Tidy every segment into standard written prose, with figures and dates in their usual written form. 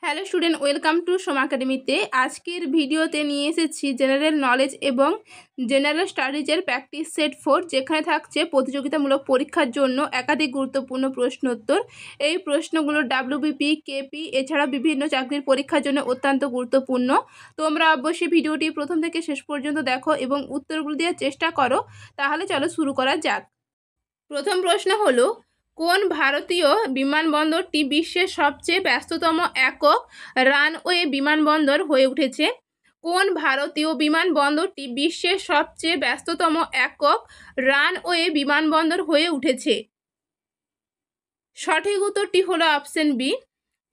Hello student, welcome to সোম একাডেমিতে। আজকের ভিডিওতে নিয়ে এসেছি জেনারেল নলেজ এবং জেনারেল স্টাডিজের প্র্যাকটিস সেট 4, যেখানে থাকছে প্রতিযোগিতামূলক পরীক্ষার জন্য একাধিক গুরুত্বপূর্ণ প্রশ্নোত্তর। এই প্রশ্নগুলো ডাব্লিউবিপি, কেপি এছাড়া বিভিন্ন চাকরির পরীক্ষার জন্য অত্যন্ত গুরুত্বপূর্ণ। তোমরা অবশ্যই ভিডিওটি প্রথম থেকে শেষ পর্যন্ত দেখো এবং উত্তরগুলো দেওয়ার চেষ্টা করো। তাহলে চলো শুরু করা যাক। প্রথম প্রশ্ন হলো, কোন ভারতীয় বিমানবন্দরটি বিশ্বের সবচেয়ে ব্যস্ততম একক রানওয়ে বিমানবন্দর হয়ে উঠেছে? কোন ভারতীয় বিমানবন্দরটি বিশ্বের সবচেয়ে ব্যস্ততম একক রানওয়ে বিমানবন্দর হয়ে উঠেছে? সঠিক উত্তরটি হলো অপশন বি,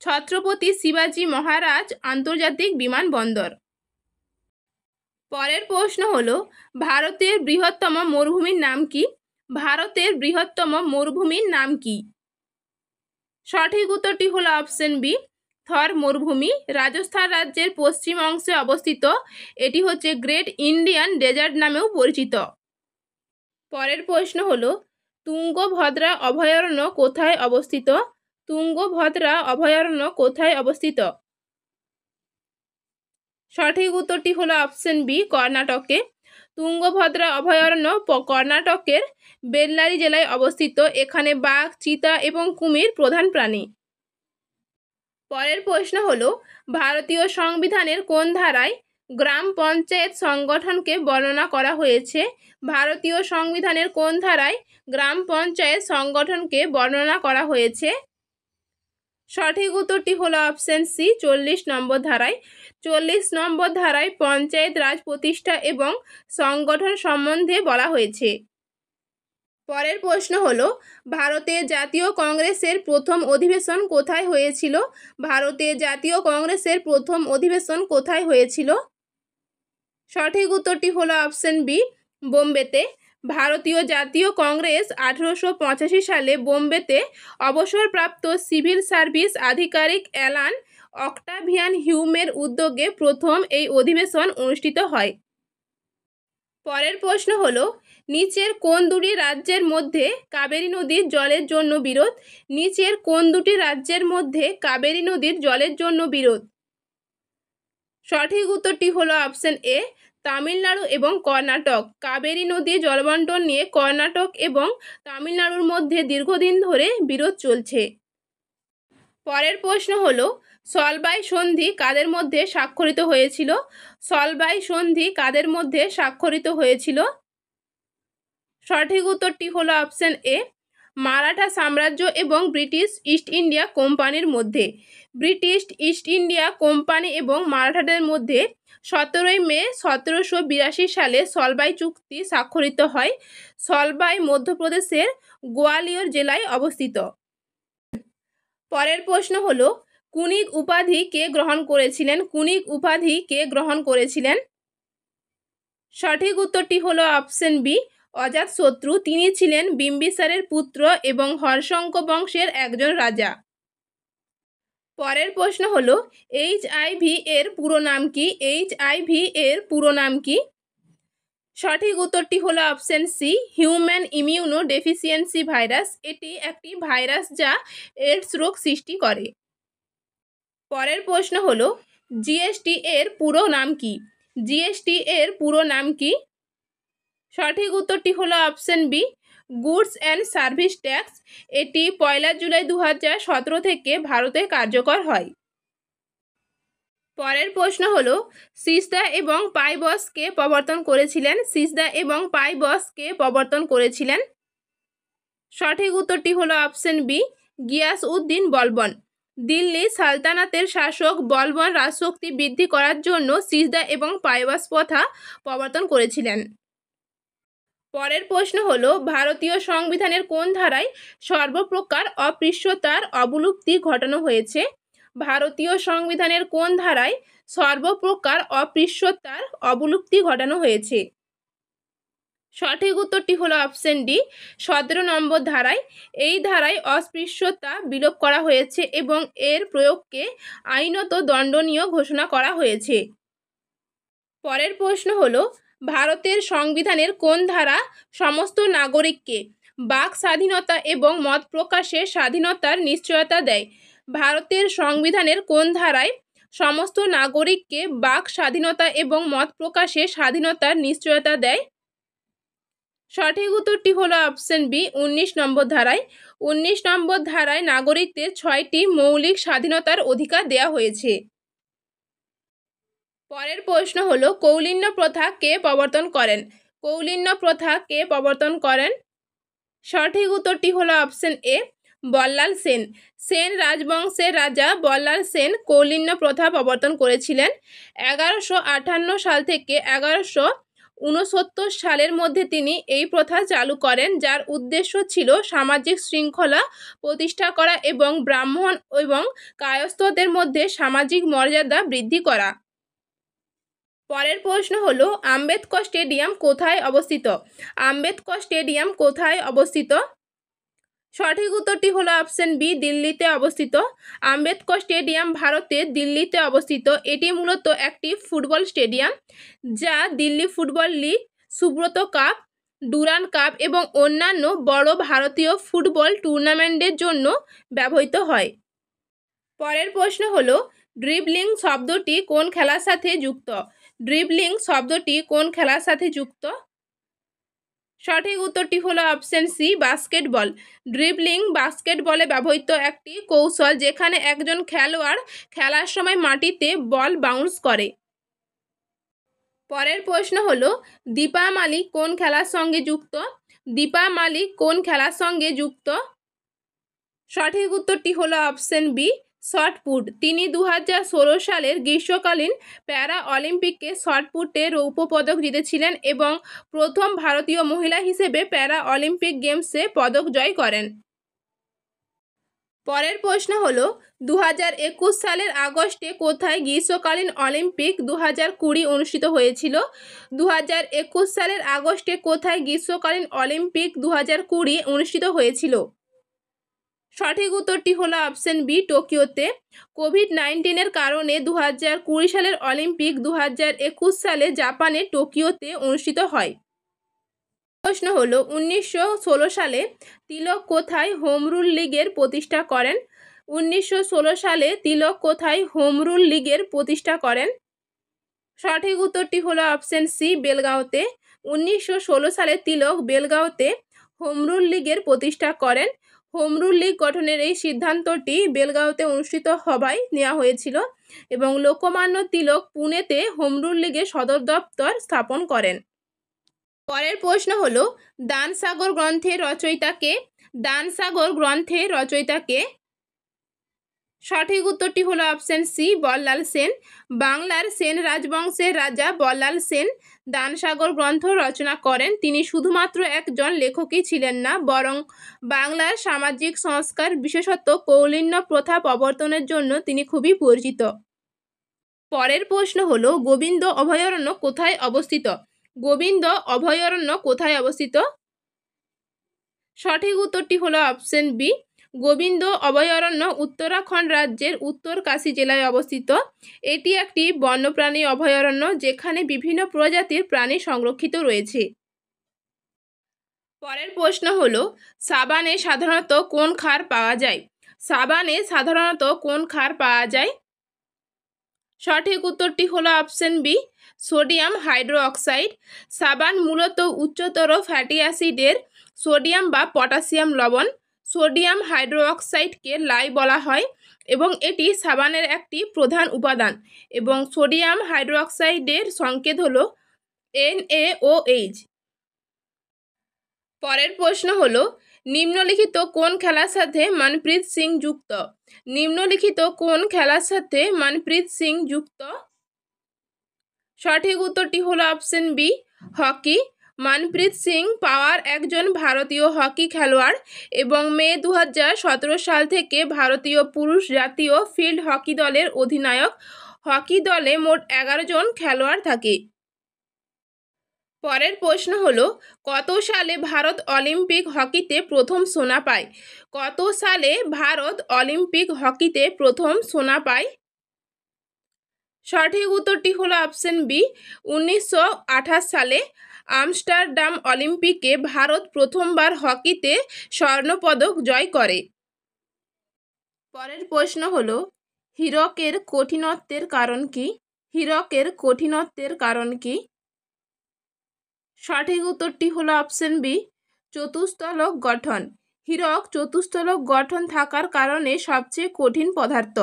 ছত্রপতি শিবাজি মহারাজ আন্তর্জাতিক বিমানবন্দর। পরের প্রশ্ন হলো, ভারতের বৃহত্তম মরুভূমির নাম কি? ভারতের বৃহত্তম মরুভূমির নাম কি? সঠিক উত্তরটি হলো অপশন বি, থর মরুভূমি। রাজস্থান রাজ্যের পশ্চিম অংশে অবস্থিত। এটি হচ্ছে গ্রেট ইন্ডিয়ান ডেজার্ট নামেও পরিচিত। পরের প্রশ্ন হলো, তুঙ্গভদ্রা অভয়ারণ্য কোথায় অবস্থিত? তুঙ্গভদ্রা অভয়ারণ্য কোথায় অবস্থিত? সঠিক উত্তরটি হলো অপশন বি, কর্ণাটকে। তুঙ্গভদ্রা অভয়ারণ্য কর্ণাটকের বেল্লারি জেলায় অবস্থিত। এখানে বাঘ, চিতা এবং কুমির প্রধান প্রাণী। পরের প্রশ্ন হলো, ভারতীয় সংবিধানের কোন ধারায় গ্রাম পঞ্চায়েত সংগঠনকে বর্ণনা করা হয়েছে? ভারতীয় সংবিধানের কোন ধারায় গ্রাম পঞ্চায়েত সংগঠনকে বর্ণনা করা হয়েছে? সঠিক উত্তরটি হলো অপশন সি, 40 নম্বর ধারায়। 40 নম্বর ধারায় পঞ্চায়েত রাজ প্রতিষ্ঠা এবং সংগঠন সম্বন্ধে বলা হয়েছে। পরের প্রশ্ন হলো, ভারতের জাতীয় কংগ্রেসের প্রথম অধিবেশন কোথায় হয়েছিল? ভারতের জাতীয় কংগ্রেসের প্রথম অধিবেশন কোথায় হয়েছিল? সঠিক উত্তরটি হলো অপশন বি, বোম্বেতে। ভারতীয় জাতীয় কংগ্রেস 1885 সালে বোম্বেতে অবসরপ্রাপ্ত সিভিল সার্ভিস আধিকারিক অ্যালান অক্টাভিয়ান হিউমের উদ্যোগে প্রথম এই অধিবেশন অনুষ্ঠিত হয়। পরের প্রশ্ন হলো, নিচের কোন দুটি রাজ্যের মধ্যে কাবেরী নদীর জলের জন্য বিরোধ? নিচের কোন দুটি রাজ্যের মধ্যে কাবেরী নদীর জলের জন্য বিরোধ? সঠিক উত্তরটি হলো অপশন এ, তামিলনাড়ু এবং কর্ণাটক। কাবেরী নদী জলবন্টন নিয়ে কর্ণাটক এবং তামিলনাড়ুর মধ্যে দীর্ঘদিন ধরে বিরোধ চলছে। পরের প্রশ্ন হলো, সলবাই সন্ধি কাদের মধ্যে স্বাক্ষরিত হয়েছিল? সলবাই সন্ধি কাদের মধ্যে স্বাক্ষরিত হয়েছিল? সঠিক উত্তরটি হলো অপশন এ, মারাঠা সাম্রাজ্য এবং ব্রিটিশ ইস্ট ইন্ডিয়া কোম্পানির মধ্যে। ব্রিটিশ ইস্ট ইন্ডিয়া কোম্পানি এবং মারাঠাদের মধ্যে 17 মে 1782 সালে সলবাই চুক্তি স্বাক্ষরিত হয়। সলবাই মধ্যপ্রদেশের গোয়ালিয়র জেলায় অবস্থিত। পরের প্রশ্ন হলো, কুনিক উপাধি কে গ্রহণ করেছিলেন? কুনিক উপাধি কে গ্রহণ করেছিলেন? সঠিক উত্তরটি হলো অপশন বি, অজাতশত্রু। তিনি ছিলেন বিম্বিসারের পুত্র এবং হর্ষঙ্ক বংশের একজন রাজা। পরের প্রশ্ন হলো, HIV এর পুরো নাম কি? HIV এর পুরো নাম কি? সঠিক উত্তরটি হলো option C, human immunodeficiency virus. এটি একটি ভাইরাস যা এইডস রোগ সৃষ্টি করে। পরের প্রশ্ন হলো, GST এর পুরো নাম কি? GST এর পুরো নাম কি? সঠিক উত্তরটি হলো option B, goods and service tax. এটি 1 জুলাই 2017 থেকে ভারতে কার্যকর হয়। পরের প্রশ্ন হলো, সিসদা এবং পাইবস কে প্রবর্তন করেছিলেন? সিসদা এবং পাইবস কে প্রবর্তন করেছিলেন? সঠিক উত্তরটি হলো অপশন বি, গিয়াস-উদ্দিন বলবন। দিল্লি সালতানাতের শাসক বলবন রাজশক্তি বৃদ্ধি করার জন্য সিসদা এবং পাইবস প্রথা প্রবর্তন করেছিলেন। পরের প্রশ্ন হলো, ভারতীয় সংবিধানের কোন ধারায় সর্বপ্রকার অস্পৃশ্যতার অবলুপ্তি ঘটানো হয়েছে? ভারতীয় সংবিধানের কোন ধারায় সর্বপ্রকার অস্পৃশ্যতার অবলুপ্তি ঘটানো হয়েছে? সঠিক উত্তরটি হলো অপশন ডি, 17 নম্বর ধারায়। এই ধারায় অস্পৃশ্যতা বিলোপ করা হয়েছে এবং এর প্রয়োগকে আইনত দণ্ডনীয় ঘোষণা করা হয়েছে। পরের প্রশ্ন হলো, ভারতের সংবিধানের কোন ধারা সমস্ত নাগরিককে বাক স্বাধীনতা এবং মত প্রকাশের স্বাধীনতার নিশ্চয়তা দেয়? ভারতের সংবিধানের কোন ধারায় সমস্ত নাগরিককে বাক স্বাধীনতা এবং মত প্রকাশের স্বাধীনতার নিশ্চয়তা দেয়? সঠিক উত্তরটি হলো অপশন বি 19 নম্বর ধারায়। 19 নম্বর ধারায় নাগরিকদের 6টি মৌলিক স্বাধীনতার অধিকার দেওয়া হয়েছে। পরের প্রশ্ন হলো কৌলিন্য প্রথা কে প্রবর্তন করেন? কৌলিন্য প্রথা কে প্রবর্তন করেন? সঠিক উত্তরটি হলো অপশন এ বল্লাল সেন। সেন রাজবংশের রাজা বল্লাল সেন কৌলিন্য প্রথা প্রবর্তন করেছিলেন। 1158 সাল থেকে 1169 সালের মধ্যে তিনি এই প্রথা চালু করেন, যার উদ্দেশ্য ছিল সামাজিক শৃঙ্খলা প্রতিষ্ঠা করা এবং ব্রাহ্মণ এবং কায়স্থদের মধ্যে সামাজিক মর্যাদা বৃদ্ধি করা। পরের প্রশ্ন হলো আম্বেদকর স্টেডিয়াম কোথায় অবস্থিত? আম্বেদকর স্টেডিয়াম কোথায় অবস্থিত? সঠিক উত্তরটি হলো অপশন বি দিল্লিতে অবস্থিত। আম্বেদকর স্টেডিয়াম ভারতের দিল্লিতে অবস্থিত। এটি মূলত একটি ফুটবল স্টেডিয়াম, যা Delhi football league, Subrata cup, Durand cup এবং অন্যান্য বড় ভারতীয় ফুটবল টুর্নামেন্টের জন্য ব্যবহৃত হয়। পরের প্রশ্ন হলো ড্রিবলিং শব্দটি কোন খেলার সাথে যুক্ত? ড্রিবলিং শব্দটি কোন খেলার সাথে যুক্ত? সঠিক উত্তরটি হলো অপশন সি বাস্কেটবল। ড্রিবলিং বাস্কেটবলে ব্যবহৃত একটি কৌশল, যেখানে একজন খেলোয়াড় খেলার সময় মাটিতে বল বাউন্স করে। পরের প্রশ্ন হলো দীপা মালিক কোন খেলার সঙ্গে যুক্ত? দীপা মালিক কোন খেলার সঙ্গে যুক্ত? সঠিক উত্তরটি হলো অপশন বি শটপুট। তিনি 2016 সালের গ্রীষ্মকালীন প্যারা অলিম্পিকে শটপুটে রৌপ্য পদক জিতেছিলেন এবং প্রথম ভারতীয় মহিলা হিসেবে প্যারা অলিম্পিক গেমসে পদক জয় করেন। পরের প্রশ্ন হলো 2021 সালের আগস্টে কোথায় গ্রীষ্মকালীন অলিম্পিক 2020 অনুষ্ঠিত হয়েছিল? 2021 সালের আগস্টে কোথায় গ্রীষ্মকালীন অলিম্পিক 2020 অনুষ্ঠিত হয়েছিল? সঠিক উত্তরটি হলো অপশন বি টোকিওতে। কোভিড-19 কারণে 2020 সালের অলিম্পিক 2021 সালে জাপানে টোকিওতে অনুষ্ঠিত হয়। প্রশ্ন হলো 1916 সালে তিলক কোথায় হোম রুল লীগের প্রতিষ্ঠা করেন? 1916 সালে তিলক কোথায় হোম রুল লীগের প্রতিষ্ঠা করেন? সঠিক উত্তরটি হলো অপশন সি বেলগাঁওতে। 1916 সালে তিলক বেলগাঁওতে হোম রুল লীগের প্রতিষ্ঠা করেন। হোম রুল লীগ গঠনের এই সিদ্ধান্তটি বেলগাঁওতে অনুষ্ঠিত হওয়ায় নেওয়া হয়েছিল এবং লোকমান্য তিলক পুনেতে হোম রুল লীগের সদর দপ্তর স্থাপন করেন। পরের প্রশ্ন হলো দানসাগর গ্রন্থের রচয়িতা কে? দানসাগর গ্রন্থের রচয়িতা কে? সঠিক উত্তরটি হলো অপশন সি বল্লাল সেন। বাংলার সেন রাজবংশের রাজা বল্লাল সেন দানসাগর গ্রন্থ রচনা করেন। তিনি শুধুমাত্র একজন লেখকই ছিলেন না, বরং বাংলার সামাজিক সংস্কার, বিশেষত কৌলিন্য প্রথা প্রবর্তনের জন্য তিনি খুবই পরিচিত। পরের প্রশ্ন হলো গোবিন্দ অভয়ারণ্য কোথায় অবস্থিত? গোবিন্দ অভয়ারণ্য কোথায় অবস্থিত? সঠিক উত্তরটি হলো অপশন বি গোবিন্দ অভয়ারণ্য উত্তরাখণ্ড রাজ্যের উত্তরকাশী জেলায় অবস্থিত। এটি একটি বন্যপ্রাণী অভয়ারণ্য, যেখানে বিভিন্ন প্রজাতির প্রাণী সংরক্ষিত রয়েছে। পরের প্রশ্ন হলো সাবানে সাধারণত কোন ক্ষার পাওয়া যায়? সাবানে সাধারণত কোন ক্ষার পাওয়া যায়? সঠিক উত্তরটি হলো অপশন বি সোডিয়াম হাইড্রোঅক্সাইড। সাবান মূলত উচ্চতর ফ্যাটি অ্যাসিডের সোডিয়াম বা পটাশিয়াম লবণ, সোডিয়াম হাইড্রোঅক্সাইডকে লাই বলা হয় এবং এটি সাবানের একটি প্রধান উপাদান এবং সোডিয়াম হাইড্রোঅক্সাইডের সংকেত হলো NaOH। পরের প্রশ্ন হলো নিম্নলিখিত কোন খেলার সাথে মনপ্রীত সিং যুক্ত? নিম্নলিখিত কোন খেলার সাথে মনপ্রীত সিং যুক্ত? সঠিক উত্তরটি হলো option B hockey. Manpreet Singh পাওয়ার একজন ভারতীয় হকি খেলোয়াড় এবং মে 2017 সাল থেকে ভারতীয় পুরুষ জাতীয় ফিল্ড হকি দলের অধিনায়ক। হকি দলে মোট 11 জন খেলোয়াড় থাকে। পরের প্রশ্ন হলো কত সালে ভারত অলিম্পিক হকিতে প্রথম সোনা পায়? কত সালে ভারত অলিম্পিক হকিতে প্রথম সোনা পায়? সঠিক উত্তরটি হলো অপশন বি 1928 সালে আমস্টারডাম অলিম্পিকে ভারত প্রথমবার হকিতে স্বর্ণপদক জয় করে। পরের প্রশ্ন হলো হীরকের কঠিনত্বের কারণ কি? হীরকের কঠিনত্বের কারণ কি? সঠিক উত্তরটি হলো অপশন বি, চতুস্তলক গঠন। হীরক চতুস্তলক গঠন থাকার কারণে সবচেয়ে কঠিন পদার্থ।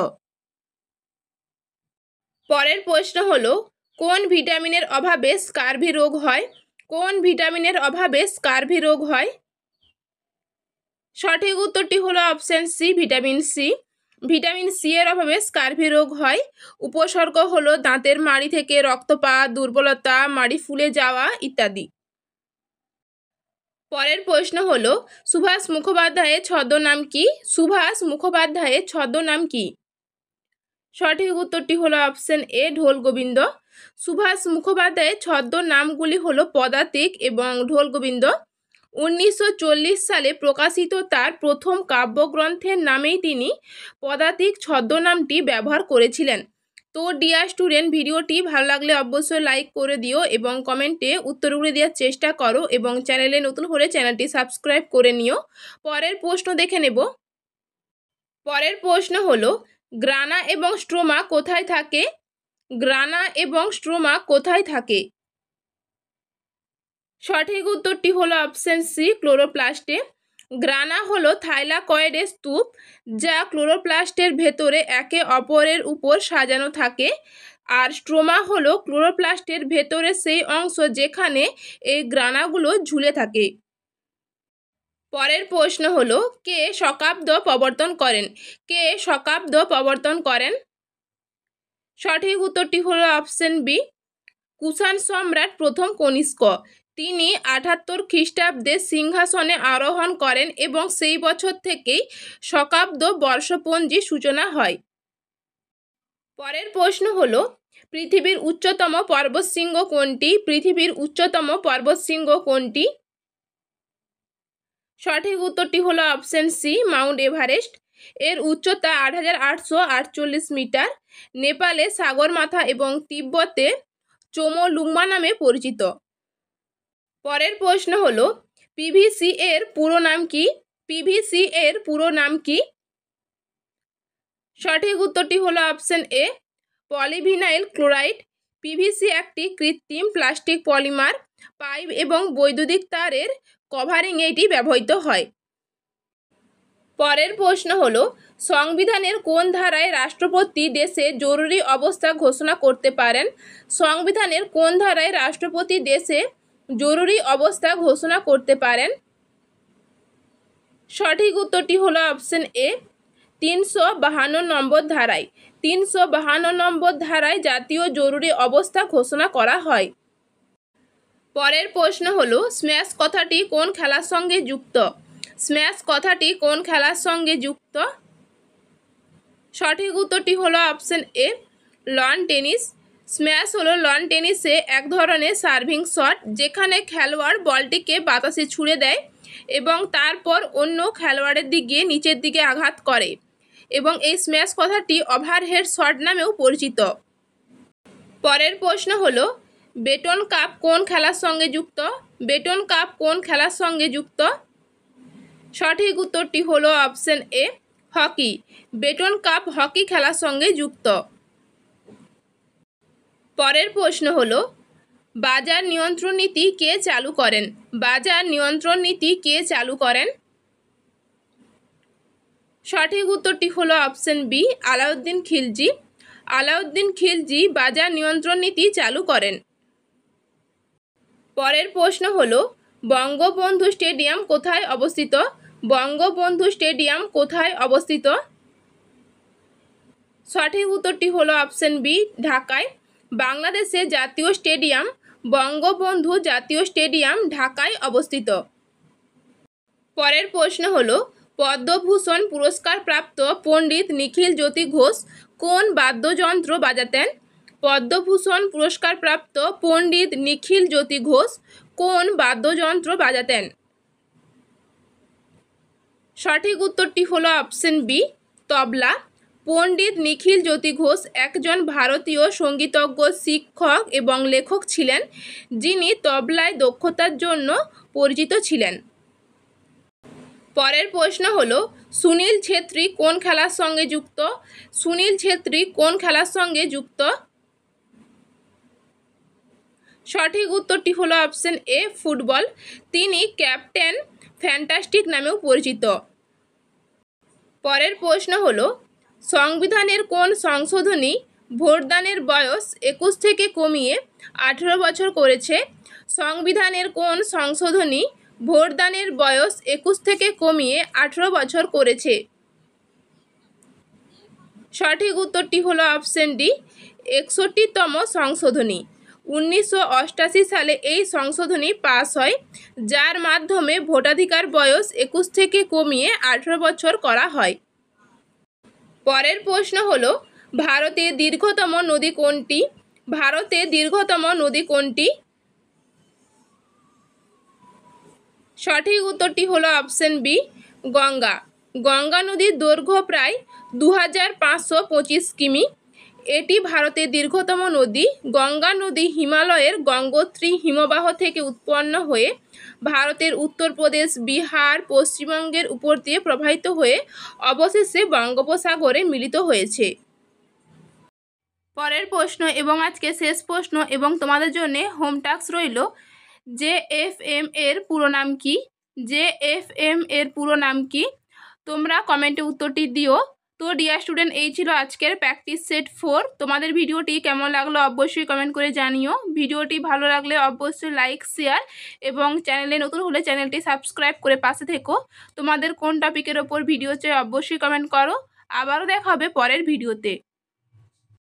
পরের প্রশ্ন হলো কোন ভিটামিনের অভাবে স্কার্ভি রোগ হয়? কোন ভিটামিনের অভাবে স্কার্ভি রোগ হয়? সঠিক উত্তরটি হলো option C, vitamin C. Vitamin C এর অভাবে স্কার্ভি রোগ হয়। উপসর্গ হলো দাঁতের মাড়ি থেকে রক্তপাত, দুর্বলতা, মাড়ি ফুলে যাওয়া ইত্যাদি। পরের প্রশ্ন হলো সুভাষ মুখোপাধ্যায়ের ছদ্মনাম কি? সুভাষ মুখোপাধ্যায়ের ছদ্মনাম কি? সঠিক উত্তরটি হলো অপশন এ, ঢোল গোবিন্দ। সুভাষ মুখোপাধ্যায়ের ছদ্মনামগুলি হলো পদাতিক এবং ঢোল গোবিন্দ। 1940 সালে প্রকাশিত তার প্রথম কাব্যগ্রন্থের নামেই তিনি পদাতিক ছদ্মনামটি ব্যবহার করেছিলেন। তো ডিয়ার স্টুডেন্ট, ভিডিওটি ভালো লাগলে অবশ্যই লাইক করে দিও এবং কমেন্টে উত্তরগুলি দেওয়ার চেষ্টা করো এবং চ্যানেলে নতুন হলে চ্যানেলটি সাবস্ক্রাইব করে নিও। পরের প্রশ্ন দেখে নেব। পরের প্রশ্ন হলো গ্রানা এবং স্ট্রোমা কোথায় থাকে? গ্রানা এবং স্ট্রোমা কোথায় থাকে? সঠিক উত্তরটি হলো অপশন সি, ক্লোরোপ্লাস্টে। গ্রানা হলো থাইলাকয়েডের স্তূপ যা ক্লোরোপ্লাস্টের ভেতরে একে অপরের উপর সাজানো থাকে, আর স্ট্রোমা হলো ক্লোরোপ্লাস্টের ভেতরে সেই অংশ যেখানে এই গ্রানাগুলো ঝুলে থাকে। পরের প্রশ্ন হলো কে শকাব্দ প্রবর্তন করেন? কে শকাব্দ প্রবর্তন করেন? সঠিক উত্তরটি হলো অপশন বি, কুষাণ সম্রাট প্রথম কনিষ্ক। তিনি 78 খ্রিস্টাব্দে সিংহাসনে আরোহণ করেন এবং সেই বছর থেকেই শকাব্দ বর্ষপঞ্জির সূচনা হয়। পরের প্রশ্ন হলো পৃথিবীর উচ্চতম পর্বতশৃঙ্গ কোনটি? পৃথিবীর উচ্চতম পর্বতশৃঙ্গ কোনটি? সঠিক উত্তরটি হলো অপশন সি, মাউন্ট এভারেস্ট। এর উচ্চতা 8848 মিটার। নেপালে সাগরমাথা এবং তিব্বতে চোমোলুংমা নামে পরিচিত। পরের প্রশ্ন হলো পিভিসি এর পুরো নাম কি? পিভিসি এর পুরো নাম কি? সঠিক উত্তরটি হলো option A, polyvinyl chloride. PVC একটি কৃত্রিম প্লাস্টিক পলিমার। পাইপ এবং বৈদ্যুতিক তারের কভারিংয়ে এটি ব্যবহৃত হয়। পরের প্রশ্ন হলো সংবিধানের কোন ধারায় রাষ্ট্রপতি দেশে জরুরি অবস্থা ঘোষণা করতে পারেন? সংবিধানের কোন ধারায় রাষ্ট্রপতি দেশে জরুরি অবস্থা ঘোষণা করতে পারেন? সঠিক উত্তরটি হলো অপশন এ, 352 নম্বর ধারায়। 352 নম্বর ধারায় জাতীয় জরুরি অবস্থা ঘোষণা করা হয়। পরের প্রশ্ন হলো স্ম্যাশ কথাটি কোন খেলার সঙ্গে যুক্ত? স্ম্যাশ কথাটি কোন খেলার সঙ্গে যুক্ত? সঠিক উত্তরটি হলো option A, loan tennis. Smash হলো লন টেনিসে এক ধরনের সার্ভিং শট যেখানে খেলোয়াড় বলটিকে বাতাসে ছুঁড়ে দেয় এবং তারপর অন্য খেলোয়াড়ের দিকে নিচের দিকে আঘাত করে এবং এই স্ম্যাশ কথাটি ওভারহেড শট নামেও পরিচিত। পরের প্রশ্ন হলো বেটন কাপ কোন খেলার সঙ্গে যুক্ত? বেটন কাপ কোন খেলার সঙ্গে যুক্ত? সঠিক উত্তরটি হলো option A, hockey. Button cup hockey খেলার সঙ্গে যুক্ত। পরের প্রশ্ন হলো বাজার নিয়ন্ত্রণ নীতি কে চালু করেন? বাজার নিয়ন্ত্রণ নীতি কে চালু করেন? সঠিক উত্তরটি হলো অপশন বি, আলাউদ্দিন খিলজি। আলাউদ্দিন খিলজি বাজার নিয়ন্ত্রণ নীতি চালু করেন। পরের প্রশ্ন হলো বঙ্গবন্ধু স্টেডিয়াম কোথায় অবস্থিত? বঙ্গবন্ধু স্টেডিয়াম কোথায় অবস্থিত? সঠিক উত্তরটি হলো অপশন বি, ঢাকায়। বাংলাদেশের জাতীয় স্টেডিয়াম বঙ্গবন্ধু জাতীয় স্টেডিয়াম ঢাকায় অবস্থিত। পরের প্রশ্ন হলো পদ্মভূষণ পুরস্কার প্রাপ্ত পণ্ডিত নিখিল জ্যোতি ঘোষ কোন বাদ্যযন্ত্র বাজাতেন? পদ্মভূষণ পুরস্কার প্রাপ্ত পণ্ডিত নিখিল জ্যোতি ঘোষ কোন বাদ্যযন্ত্র বাজাতেন? সঠিক উত্তরটি হলো অপশন বি, তবলা। পণ্ডিত নিখিল জ্যোতি ঘোষ একজন ভারতীয় সঙ্গীতজ্ঞ, শিক্ষক এবং লেখক ছিলেন যিনি তবলায় দক্ষতার জন্য পরিচিত ছিলেন। পরের প্রশ্ন হলো সুনীল ছেত্রী কোন খেলার সঙ্গে যুক্ত? সুনীল ছেত্রী কোন খেলার সঙ্গে যুক্ত? সঠিক উত্তরটি হলো অপশন এ ফুটবল। তিনি ক্যাপ্টেন ফ্যান্টাস্টিক নামেও পরিচিত। পরের প্রশ্ন হলো সংবিধানের কোন সংশোধনী ভোটদানের বয়স 21 থেকে কমিয়ে 18 বছর করেছে? সংবিধানের কোন সংশোধনী ভোটদানের বয়স 21 থেকে কমিয়ে 18 বছর করেছে? সঠিক উত্তরটি হলো অপশন ডি 61তম সংশোধনী। 1988 সালে এই সংশোধনী পাস হয়, যার মাধ্যমে ভোটাধিকার বয়স 21 থেকে কমিয়ে 18 বছর করা হয়। পরের প্রশ্ন হলো ভারতের দীর্ঘতম নদী কোনটি? ভারতের দীর্ঘতম নদী কোনটি? সঠিক উত্তরটি হলো অপশন বি গঙ্গা। গঙ্গা নদীর দৈর্ঘ্য প্রায় 2525 কিমি। এটি ভারতের দীর্ঘতম নদী। গঙ্গা নদী হিমালয়ের গঙ্গোত্রী হিমবাহ থেকে উৎপন্ন হয়ে ভারতের উত্তরপ্রদেশ, বিহার, পশ্চিমবঙ্গের উপর দিয়ে প্রবাহিত হয়ে অবশেষে বঙ্গোপসাগরে মিলিত হয়েছে। পরের প্রশ্ন এবং আজকে শেষ প্রশ্ন এবং তোমাদের জন্য হোম টাস্ক রইল, JFM এর পুরো নাম কি? JFM এর পুরো নাম কি? তোমরা কমেন্টে উত্তরটি দিও। তো ডিয়ার স্টুডেন্ট, এই ছিল আজকের প্র্যাকটিস সেট 4। তোমাদের ভিডিওটি কেমন লাগলো অবশ্যই কমেন্ট করে জানিও। ভিডিওটি ভালো লাগলে অবশ্যই লাইক, শেয়ার এবং চ্যানেলে নতুন হলে চ্যানেলটি সাবস্ক্রাইব করে পাশে থেকো। তোমাদের কোন টপিকের ওপর ভিডিও চাই অবশ্যই কমেন্ট করো। আবারও দেখা হবে পরের ভিডিওতে।